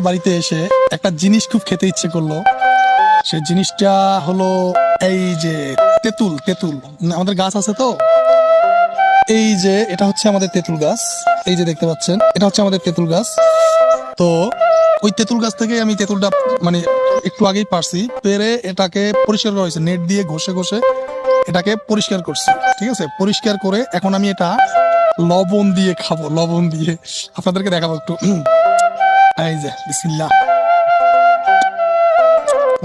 বাড়িতে এসে একটা জিনিস খুব খেতে ইচ্ছে করলো। সেই জিনিসটা হলো এই যে তেঁতুল। তেঁতুল আমাদের গাছ আছে তো, এই যে এটা হচ্ছে আমাদের তেঁতুল গাছ, এই যে দেখতে পাচ্ছেন এটা হচ্ছে আমাদের তেঁতুল গাছ। তো ওই তেঁতুল গাছ থেকে আমি তেঁতুলটা মানে একটু আগেই পারছি, পেরে এটাকে পরিষ্কার করা হয়েছে, নেট দিয়ে ঘষে ঘষে এটাকে পরিষ্কার করছি। ঠিক আছে, পরিষ্কার করে এখন আমি এটা লবণ দিয়ে খাবো, লবণ দিয়ে আপনাদেরকে দেখাবো একটু। এই যে বিসমিল্লাহ,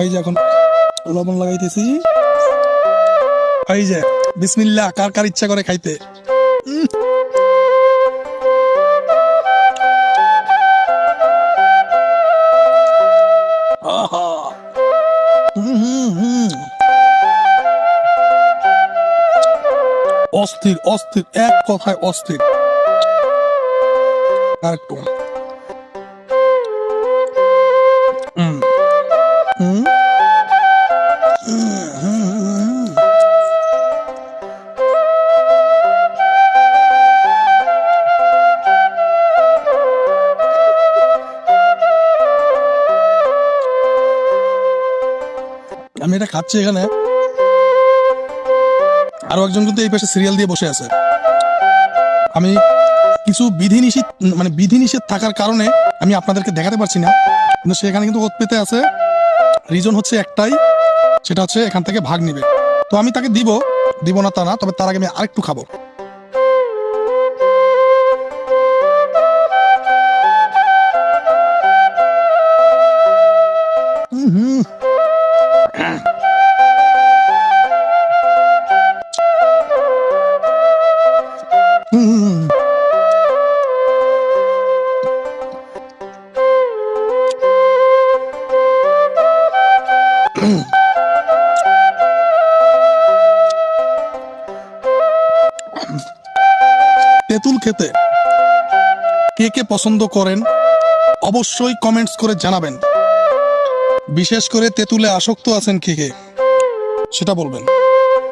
এই যে এখন লবণ লাগাইতেছি, এই যে বিসমিল্লাহ। কার কার ইচ্ছা করে খাইতে? আহা, অস্থির অস্থির, এক কথায় অস্থির। আর একটু আমি এটা খাচ্ছি, এখানে আরো একজন কিন্তু এই পাশে সিরিয়াল দিয়ে বসে আছে। আমি কিছু বিধিনিষেধ মানে বিধিনিষেধ থাকার কারণে আমি আপনাদেরকে দেখাতে পারছি না, কিন্তু সেখানে কিন্তু ওত পেতে আছে। রিজন হচ্ছে একটাই, সেটা হচ্ছে এখান থেকে ভাগ নিবে। তো আমি তাকে দিব না তা না, তবে তার আগে আমি আরেকটু খাবো। তেঁতুল খেতে কে কে পছন্দ করেন অবশ্যই কমেন্টস করে জানাবেন। বিশেষ করে তেঁতুলে আসক্ত আছেন কে কে সেটা বলবেন।